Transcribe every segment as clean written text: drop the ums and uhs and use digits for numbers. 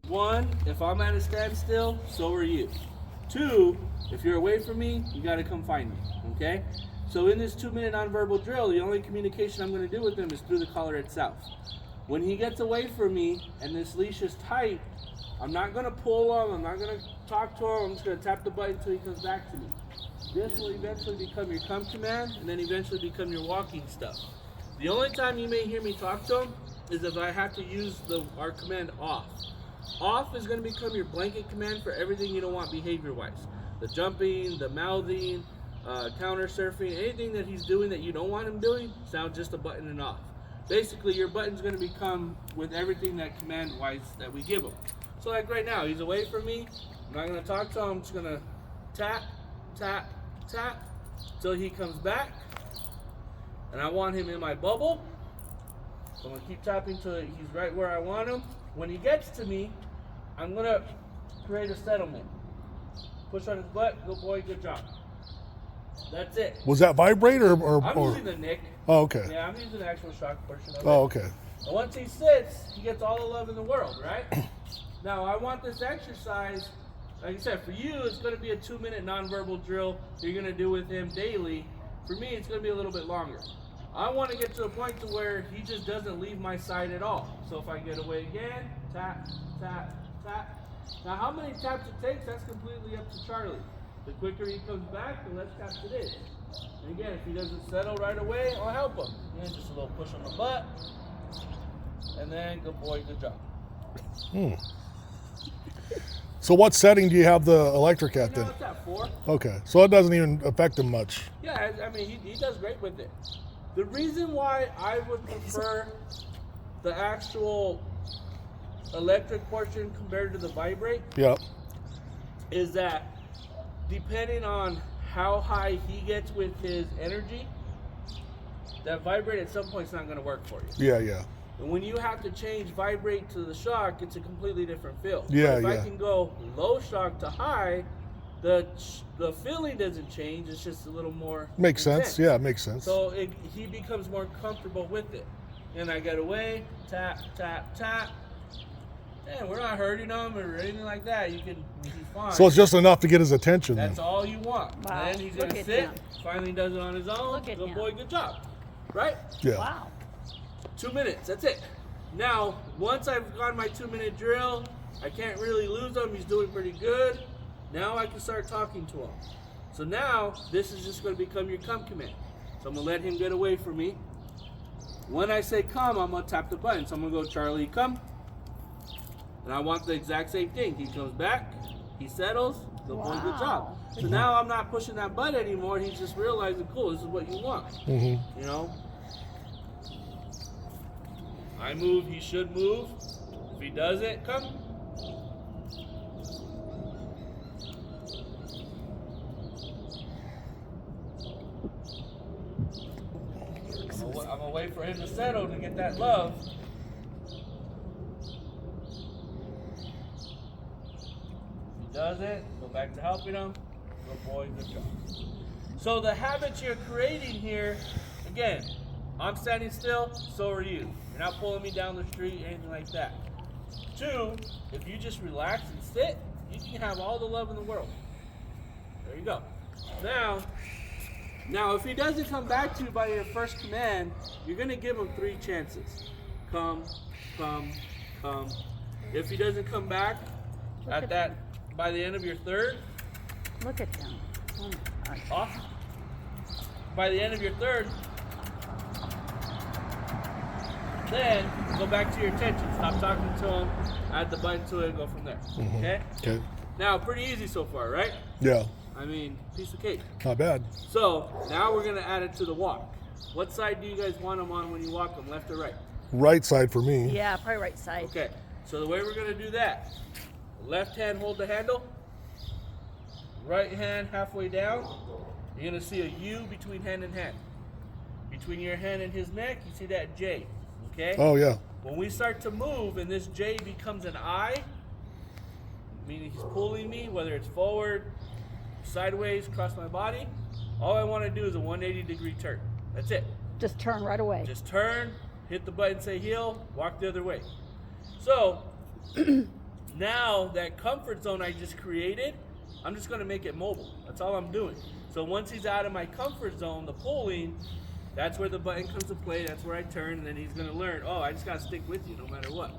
One, if I'm at a standstill, so are you. Two, if you're away from me, you got to come find me, okay? So in this 2-minute nonverbal drill, the only communication I'm going to do with him is through the collar itself. When he gets away from me and this leash is tight, I'm not going to pull him, I'm not going to talk to him, I'm just going to tap the button until he comes back to me. This will eventually become your come command and then eventually become your walking stuff. The only time you may hear me talk to him is if I have to use our command off. Off is going to become your blanket command for everything you don't want behavior-wise. The jumping, the mouthing, counter surfing, anything that he's doing that you don't want him doing, it's now just a button and off. Basically, your button's going to become with everything that command-wise that we give him. So like right now, he's away from me. I'm not going to talk to him. I'm just going to tap, tap, tap until he comes back. And I want him in my bubble. So I'm going to keep tapping until he's right where I want him. When he gets to me, I'm going to create a settlement. Push on his butt. Good boy. Good job. That's it. Was that vibrate or I'm using the nick. Oh, okay. Yeah, I'm using the actual shock portion of it. Oh, okay. And once he sits, he gets all the love in the world, right? Now, I want this exercise, like I said, for you, it's going to be a 2-minute nonverbal drill you're going to do with him daily. For me, it's going to be a little bit longer. I want to get to a point to where he just doesn't leave my side at all. So if I get away again, tap, tap, tap. Now, how many taps it takes, that's completely up to Charlie. The quicker he comes back, the less taps it is. And again, if he doesn't settle right away, I'll help him. Again, just a little push on the butt. And then, good boy, good job. So what setting do you have the electric at then? It's at 4. Okay, so it doesn't even affect him much. Yeah, I mean, he does great with it. The reason why I would prefer the actual electric portion compared to the vibrate is that depending on how high he gets with his energy, that vibrate at some point is not going to work for you. Yeah. And when you have to change vibrate to the shock, it's a completely different feel. Yeah, if I can go low shock to high, the feeling doesn't change. It's just a little more Makes intense. sense. Yeah, it makes sense. So he becomes more comfortable with it. And I get away, tap, tap, tap. And we're not hurting him or anything like that. He's fine. So it's just enough to get his attention. That's then. all you want. Wow. And then he's going to sit. Him. Finally does it on his own. Look at good him. boy, good job. Right? Yeah. Wow. 2 minutes, that's it. Now, once I've gone my 2-minute drill, I can't really lose him. He's doing pretty good. Now I can start talking to him. So now, this is just going to become your come command. So I'm going to let him get away from me. When I say come, I'm going to tap the button. So I'm going to go, Charlie, come. And I want the exact same thing. He comes back, he settles, good boy, good job. So now I'm not pushing that button anymore. He's just realizing, cool, this is what you want. You know? I move, he should move. If he does it, come. I'm gonna wait for him to settle to get that love. If he does it, go back to helping him. Good boy, good job. So the habits you're creating here, again, I'm standing still, so are you. You're not pulling me down the street, anything like that. 2, if you just relax and sit, you can have all the love in the world. There you go. Now, if he doesn't come back to you by your first command, you're going to give him 3 chances. Come, come, come. If he doesn't come back by the end of your 3rd, Look at him. Oh my gosh. off. By the end of your 3rd, then go back to your attention. Stop talking to him, add the button to it, and go from there. Okay? Okay. Now, pretty easy so far, right? Yeah. I mean, piece of cake. Not bad. So, now we're going to add it to the walk. What side do you guys want him on when you walk him, left or right? Right side for me. Yeah, probably right side. Okay, so the way we're going to do that, left hand hold the handle, right hand halfway down. You're going to see a U between hand and hand. Between your hand and his neck, you see that J. Okay? Oh, yeah. When we start to move and this J becomes an I, meaning he's pulling me, whether it's forward, sideways, across my body, all I want to do is a 180-degree turn. That's it. Just turn right away. Just turn, hit the button, say heel, walk the other way. So, Now that comfort zone I just created, I'm just gonna make it mobile. That's all I'm doing. So once he's out of my comfort zone, the pulling, that's where the button comes to play. That's where I turn, and then he's gonna learn, oh, I just gotta stick with you no matter what.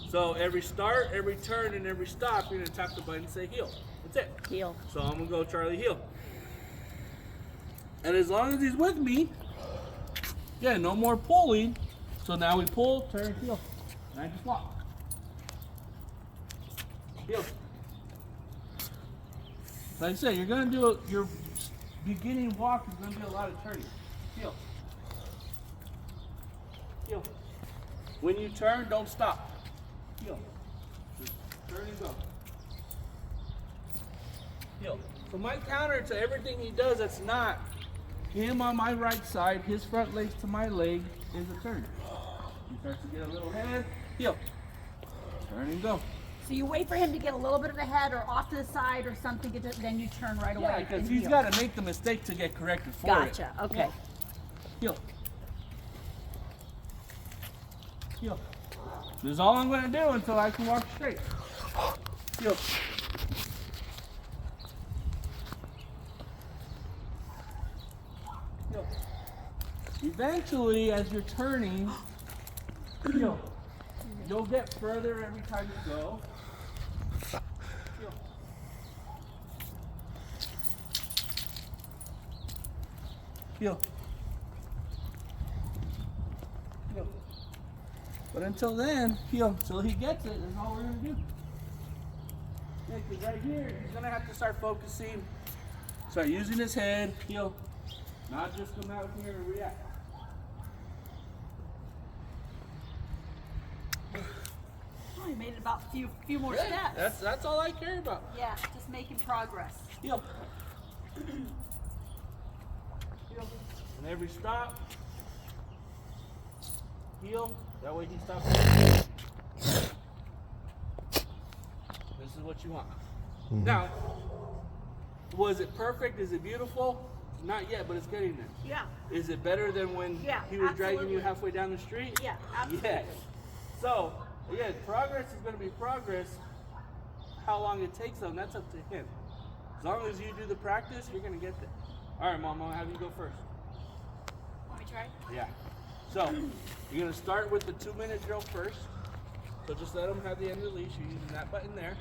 So every start, every turn, and every stop, you're gonna tap the button and say heel. That's it. Heel. So I'm gonna go Charlie heel. And as long as he's with me, yeah, no more pulling. So now we pull, turn, heel. And I just walk. Heel. Like I said, you're gonna do your beginning walk is gonna be a lot of turning. Heel. Heel. When you turn, don't stop. Heel. Just turn and go. Heel. So my counter to everything he does that's not him on my right side, his front legs to my leg, is a turn. He starts to get a little head. Heel. Turn and go. So you wait for him to get a little bit of a head or off to the side or something, then you turn right away. Yeah, because and he's heel. got to make the mistake to get corrected for it. Gotcha. Okay. Heel. Heel. This is all I'm going to do until I can walk straight. Heel. Heel. Eventually, as you're turning, heel. You'll get further every time you go. Heel. Heel. Heel. But until then, heel. Until he gets it, that's all we're going to do. Yeah, because right here, he's going to have to start focusing, start using his head, heel. Not just come out here and react. Oh, you made it about a few more Yeah, steps. that's all I care about. Yeah, just making progress. Heel. Heel. And every stop, heel. That way he stops. This is what you want. Now, was it perfect? Is it beautiful? Not yet, but it's getting there. Yeah. Is it better than when Yeah, he was dragging you absolutely. halfway down the street? Yeah, absolutely. Yes. So, again, progress is going to be progress. How long it takes them, that's up to him. As long as you do the practice, you're going to get there. All right, Mom, I'm going to have you go first. Want me to try? Yeah. So, you're going to start with the 2-minute drill first. So just let him have the end of the leash. You're using that button there.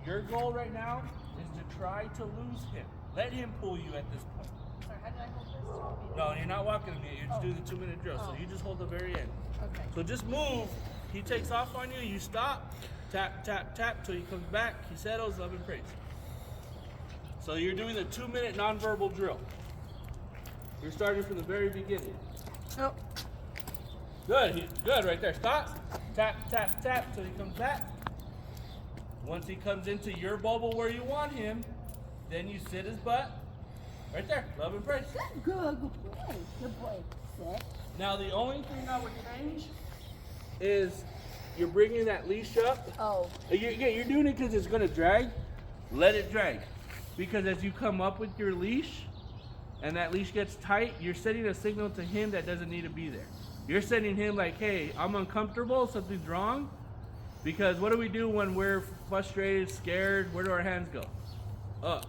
Your goal right now is to try to lose him. Let him pull you at this point. Sorry, how did I hold this? No, you're not walking him yet. You're just doing the 2-minute drill. So you just hold the very end. Okay. So just move. He takes off on you. You stop. Tap, tap, tap till he comes back. He settles. Love and praise. So you're doing the 2-minute nonverbal drill. You're starting from the very beginning. Oh. Good. Good right there. Stop. Tap, tap, tap till he comes back. Once he comes into your bubble where you want him, then you sit his butt. Right there. Love and praise. Good boy. Good boy. Sit. Now the only thing I would change is you're bringing that leash up. Oh. You're doing it because it's going to drag. Let it drag. Because as you come up with your leash and that leash gets tight, you're sending a signal to him that doesn't need to be there. You're sending him like, hey, I'm uncomfortable, something's wrong. Because what do we do when we're frustrated, scared? Where do our hands go? Up.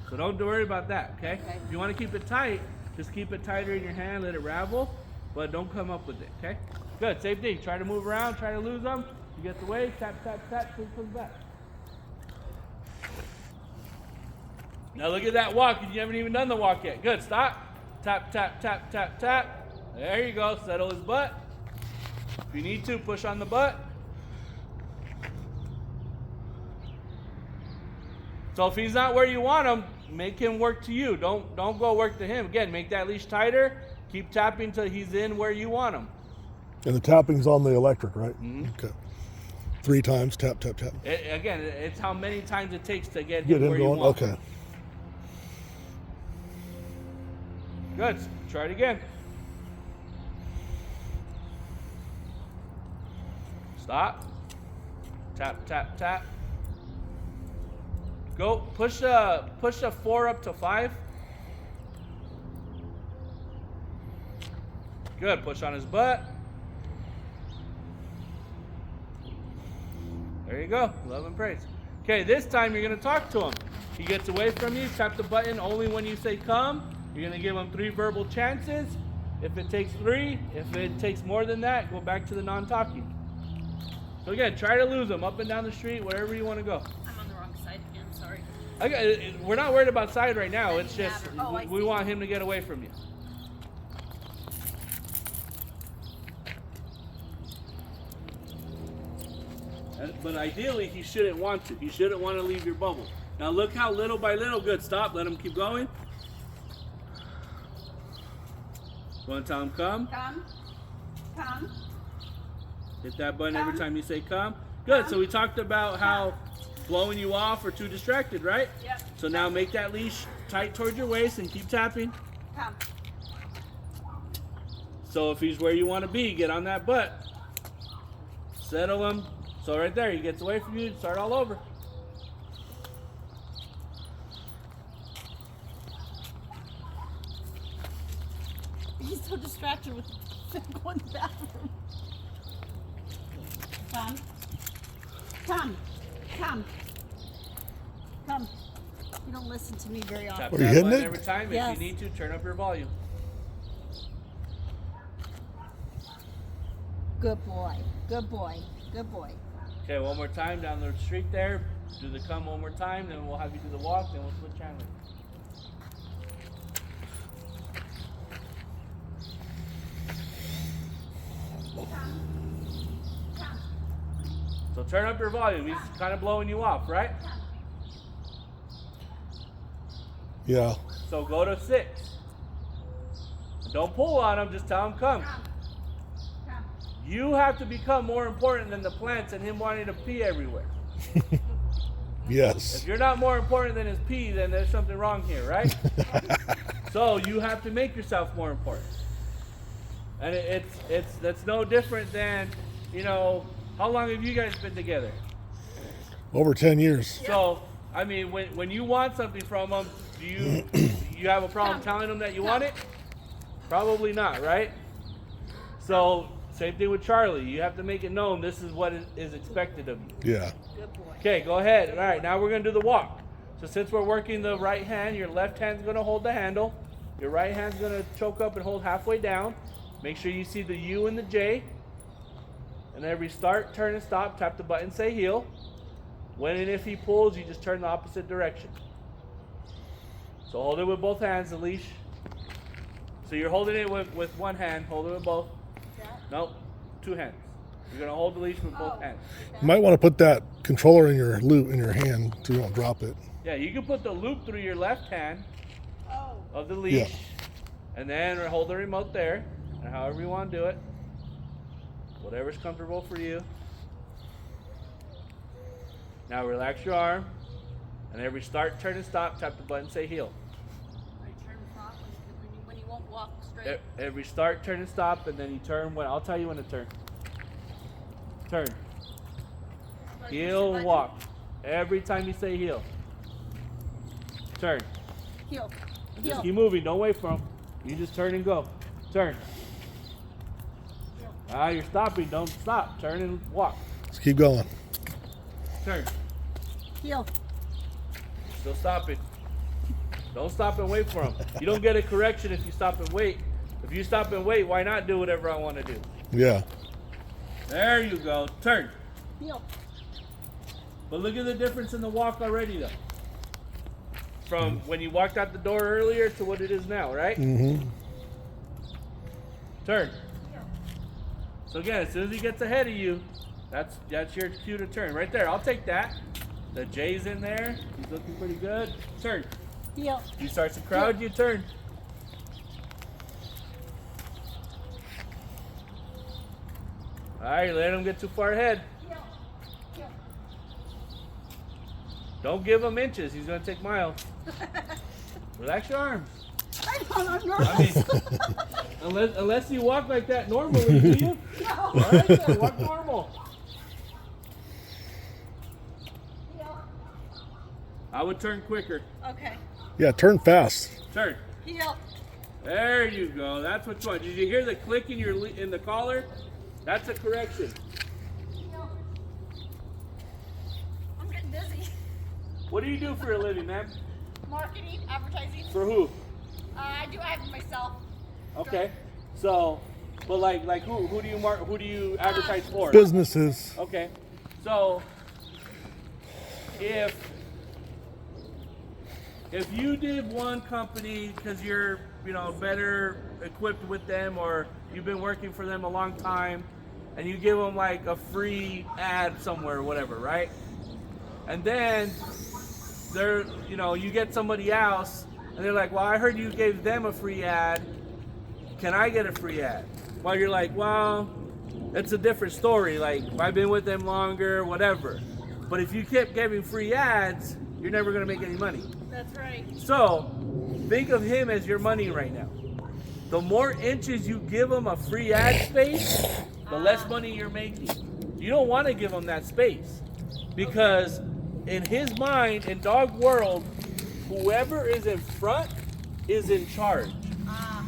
So don't worry about that, okay? Okay. If you want to keep it tight, just keep it tighter in your hand, let it ravel, but don't come up with it, okay? Good, same thing. Try to move around, try to lose them. You get the wave, tap, tap, tap, till it comes back. Now look at that walk. You haven't even done the walk yet. Good, stop. Tap, tap, tap, tap, tap. There you go, settle his butt. If you need to, push on the butt. So if he's not where you want him, make him work to you. Don't go work to him. Again, make that leash tighter. Keep tapping till he's in where you want him. And the tapping's on the electric, right? Okay. 3 times, tap, tap, tap. Again, it's how many times it takes to get Get him him where you going. want Okay. him. Good. Try it again. Stop. Tap, tap, tap. Go. Push the 4 up to 5. Good. Push on his butt. There There you go. Love and praise. Okay, this time you're going to talk to him. He gets away from you. Tap the button only when you say come. You're going to give him 3 verbal chances. If it takes 3, if it takes more than that, go back to the non-talking. So again, try to lose him up and down the street, wherever you want to go. I'm on the wrong side again, sorry. We're not worried about side right now. It's just I we see. want him to get away from you. But ideally, he shouldn't want to. He shouldn't want to leave your bubble. Now look how little by little, good, stop, let him keep going. Want to tell him come? Come. Hit that button every time you say come. Good, so we talked about how blowing you off or too distracted, right? Yep. So now make that leash tight towards your waist and keep tapping. Come. So if he's where you want to be, get on that butt. Settle him. So right there, he gets away from you, start all over. He's so distracted with going to the bathroom. Come. You don't listen to me very often. Tap Are you that hitting button it? every time. Yes. If you need to, turn up your volume. Good boy. Okay, one more time down the street there. Do the come one more time, then we'll have you do the walk, then we'll switch channel. So turn up your volume. He's kind of blowing you off, right? Yeah. So go to 6. Don't pull on him, just tell him come. You have to become more important than the plants and him wanting to pee everywhere. Yes. If you're not more important than his pee, then there's something wrong here, right? So you have to make yourself more important. And that's no different than, how long have you guys been together? Over 10 years. So, I mean, when you want something from him, do you have a problem telling him that you want it? Probably not, right? So, same thing with Charlie. You have to make it known this is what is expected of you. Yeah. Good boy. Okay, go ahead. All right, now we're going to do the walk. So since we're working the right hand, your left hand's going to hold the handle. Your right hand's going to choke up and hold halfway down. Make sure you see the U and the J. And every start, turn, and stop, tap the button, say heel. When and if he pulls, you just turn the opposite direction. So hold it with both hands, the leash. So you're holding it with one hand, hold it with both. Nope, 2 hands. You're going to hold the leash with both hands. You might want to put that controller in your loop in your hand so you don't drop it. Yeah, you can put the loop through your left hand of the leash. Yeah. And then hold the remote there, or however you want to do it. Whatever's comfortable for you. Now relax your arm. And every start, turn, and stop, tap the button, say heel. Turn stop when you won't walk straight. Every start, turn, and stop, and then you turn when I'll tell you when to turn. Turn. Heel, walk. Every time you say heel. Turn. Heel. Just keep moving. Don't wait for him. You just turn and go. Turn. You're stopping. Don't stop. Turn and walk. Let's keep going. Turn. Heel. Still stopping. Don't stop and wait for him. You don't get a correction if you stop and wait. If you stop and wait, why not do whatever I want to do? Yeah. There you go. Turn. Heel. But look at the difference in the walk already, though. From when you walked out the door earlier to what it is now, right? Mm-hmm. Turn. So again, as soon as he gets ahead of you, that's your cue to turn. Right there. I'll take that. The J's in there. He's looking pretty good. Turn. Heel. He starts to crowd, you turn. All right, let him get too far ahead. Don't give him inches. He's going to take miles. Relax your arms. I'm nervous. I mean, unless you walk like that normally, do you? No. All right, then, walk normal. I would turn quicker. Okay. Yeah, turn fast. Turn. Heel. There you go. That's what's fun. Did you hear the click in the collar? That's a correction. What do you do for a living, man? Marketing, advertising. For who? I have it myself. Okay. So, but like who do you advertise for? Businesses. Okay. So if you did one company because you're, better equipped with them, or you've been working for them a long time, and you give them like a free ad somewhere or whatever, right? And then you get somebody else and they're like, well, I heard you gave them a free ad. Can I get a free ad? Well, you're like, well, it's a different story. Like, I've been with them longer, whatever. But if you kept giving free ads, you're never going to make any money. That's right. So, think of him as your money right now. The more inches you give him a free ad space, the less money you're making. You don't want to give him that space, because in his mind, in dog world, whoever is in front is in charge.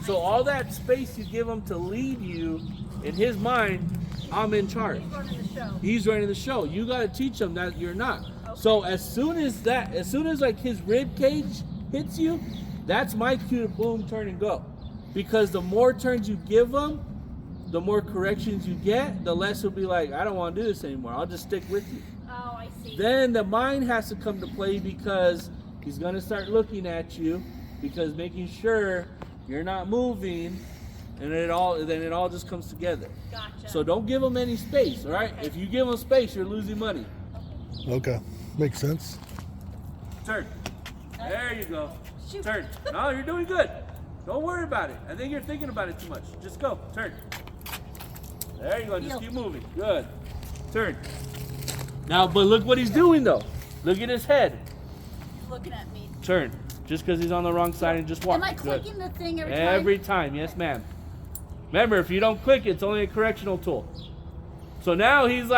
So all that space you give him to lead you, in his mind, I'm in charge. He's running the show. He's running the show. You got to teach him that you're not. Okay. So as soon as like his rib cage hits you, that's my cue to boom, turn and go. Because the more turns you give him, the more corrections you get, the less he'll be like, I don't want to do this anymore. I'll just stick with you. Oh, I see. Then the mind has to come to play, because he's going to start looking at you, because making sure you're not moving, and then it all just comes together. Gotcha. So don't give him any space, all right? Okay. If you give him space, you're losing money. Okay. Makes sense. Turn. There you go. Shoot. Turn. No, you're doing good. Don't worry about it. I think you're thinking about it too much. Just go. Turn. There you go. Just keep moving. Good. Turn. Now, but look what he's doing, though. Look at his head. He's looking at me. Turn. Just because he's on the wrong side, and just walk. Am I Good. clicking the thing every time? Every time. Yes, ma'am. Remember, if you don't click, it's only a correctional tool. So now he's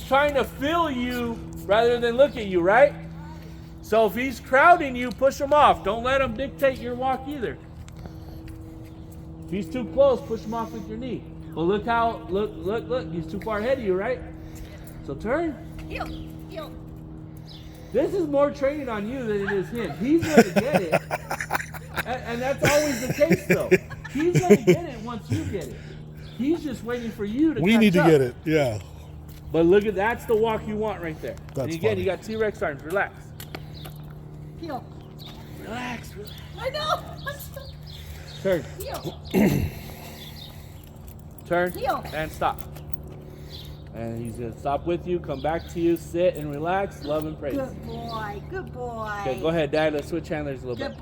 trying to fill you rather than look at you, right? So if he's crowding you, push him off. Don't let him dictate your walk either. If he's too close, push him off with your knee. Well, look. He's too far ahead of you, right? So turn. Heel. This is more training on you than it is him. He's going to get it. And that's always the case, though. He's going to get it once you get it. He's just waiting for you to We need to up. get it. Yeah. But look at that's the walk you want right there. That's and again, funny. you got T-Rex arms. Relax. Heel. Relax. I know. Turn. Heel. Turn. Heel. And stop. And he's going to stop with you, come back to you, sit and relax, love and praise. Good boy. Okay, go ahead, Dad. Let's switch handlers a little bit.